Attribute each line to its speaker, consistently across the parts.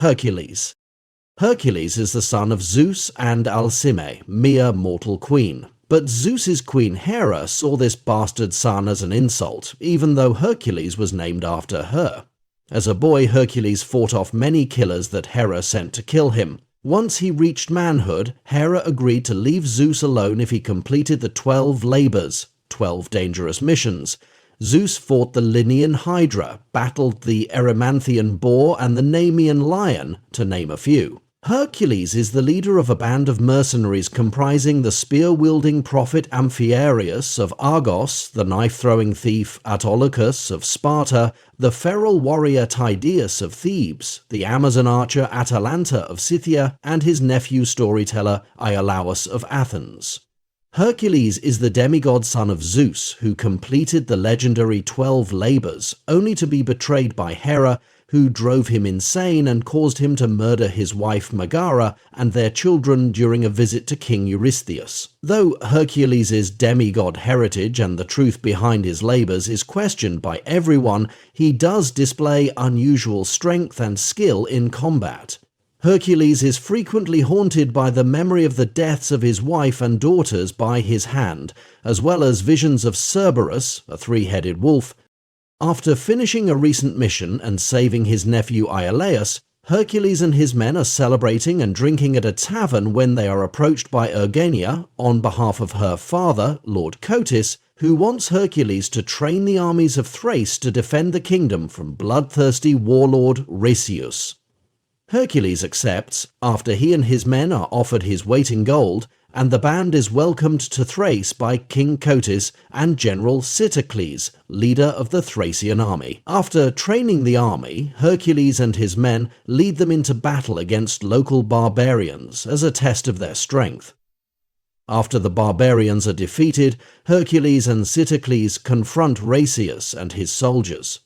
Speaker 1: Hercules. Hercules is the son of Zeus and Alcime, mere mortal queen. But Zeus's queen Hera saw this bastard son as an insult, even though Hercules was named after her. As a boy, Hercules fought off many killers that Hera sent to kill him. Once he reached manhood, Hera agreed to leave Zeus alone if he completed the 12 labors, 12 dangerous missions. Zeus fought the Linean Hydra, battled the Erymanthian boar and the Nemean lion, to name a few. Hercules is the leader of a band of mercenaries comprising the spear-wielding prophet Amphiaraus of Argos, the knife-throwing thief Autolycus of Sparta, the feral warrior Tydeus of Thebes, the Amazon archer Atalanta of Scythia, and his nephew storyteller Iolaus of Athens. Hercules is the demigod son of Zeus, who completed the legendary 12 labors, only to be betrayed by Hera, who drove him insane and caused him to murder his wife Megara and their children during a visit to King Eurystheus. Though Hercules' demigod heritage and the truth behind his labors is questioned by everyone, he does display unusual strength and skill in combat. Hercules is frequently haunted by the memory of the deaths of his wife and daughters by his hand, as well as visions of Cerberus, a three-headed wolf. After finishing a recent mission and saving his nephew Iolaus, Hercules and his men are celebrating and drinking at a tavern when they are approached by Ergenia, on behalf of her father, Lord Cotys, who wants Hercules to train the armies of Thrace to defend the kingdom from bloodthirsty warlord Resius. Hercules accepts, after he and his men are offered his weight in gold, and the band is welcomed to Thrace by King Cotys and General Sitacles, leader of the Thracian army. After training the army, Hercules and his men lead them into battle against local barbarians as a test of their strength. After the barbarians are defeated, Hercules and Sitacles confront Resius and his soldiers.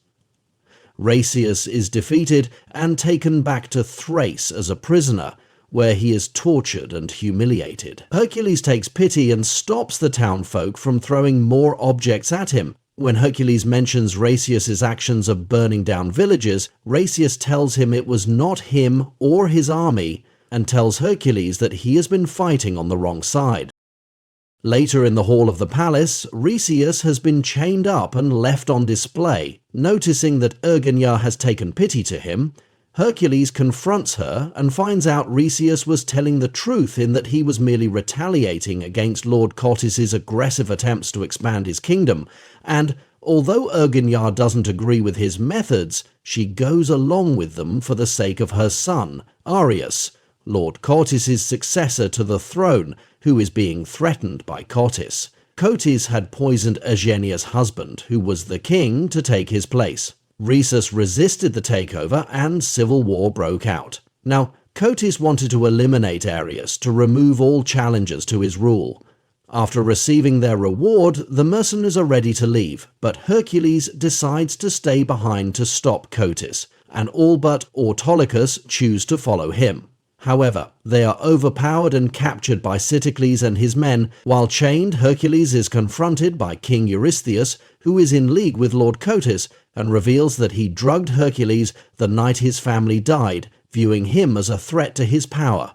Speaker 1: Resius is defeated and taken back to Thrace as a prisoner, where he is tortured and humiliated. Hercules takes pity and stops the townfolk from throwing more objects at him. When Hercules mentions Resius's actions of burning down villages, Resius tells him it was not him or his army, and tells Hercules that he has been fighting on the wrong side. Later in the hall of the palace, Resius has been chained up and left on display. Noticing that Ergenia has taken pity to him, Hercules confronts her and finds out Resius was telling the truth in that he was merely retaliating against Lord Cotys' aggressive attempts to expand his kingdom, and although Ergenia doesn't agree with his methods, she goes along with them for the sake of her son, Arius, Lord Cotys' successor to the throne, who is being threatened by Cotys. Cotys had poisoned Ergenia's husband, who was the king, to take his place. Rhesus resisted the takeover and civil war broke out. Now, Cotys wanted to eliminate Arius to remove all challengers to his rule. After receiving their reward, the mercenaries are ready to leave, but Hercules decides to stay behind to stop Cotys, and all but Autolycus choose to follow him. However, they are overpowered and captured by Sitacles and his men. While chained, Hercules is confronted by King Eurystheus, who is in league with Lord Cotys, and reveals that he drugged Hercules the night his family died, viewing him as a threat to his power.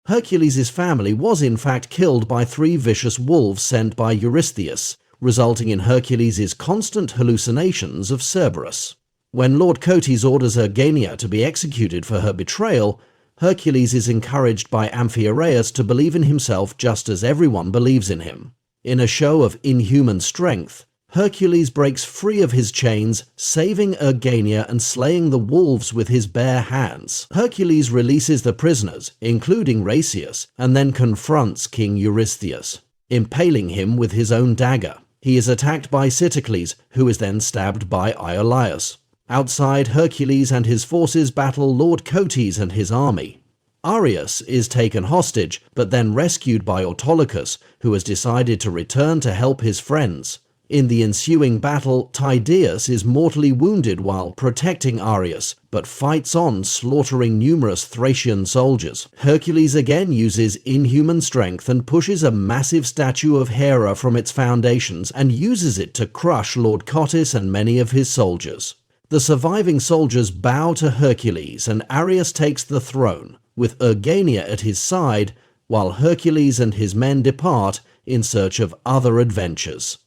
Speaker 1: Hercules' family was in fact killed by 3 vicious wolves sent by Eurystheus, resulting in Hercules' constant hallucinations of Cerberus. When Lord Cotys orders Ergenia to be executed for her betrayal, Hercules is encouraged by Amphiaraus to believe in himself just as everyone believes in him. In a show of inhuman strength, Hercules breaks free of his chains, saving Ergenia and slaying the wolves with his bare hands. Hercules releases the prisoners, including Resius, and then confronts King Eurystheus, impaling him with his own dagger. He is attacked by Sitacles, who is then stabbed by Iolaus. Outside, Hercules and his forces battle Lord Cotys and his army. Arius is taken hostage, but then rescued by Autolycus, who has decided to return to help his friends. In the ensuing battle, Tydeus is mortally wounded while protecting Arius, but fights on, slaughtering numerous Thracian soldiers. Hercules again uses inhuman strength and pushes a massive statue of Hera from its foundations and uses it to crush Lord Cotys and many of his soldiers. The surviving soldiers bow to Hercules and Arius takes the throne, with Ergania at his side, while Hercules and his men depart in search of other adventures.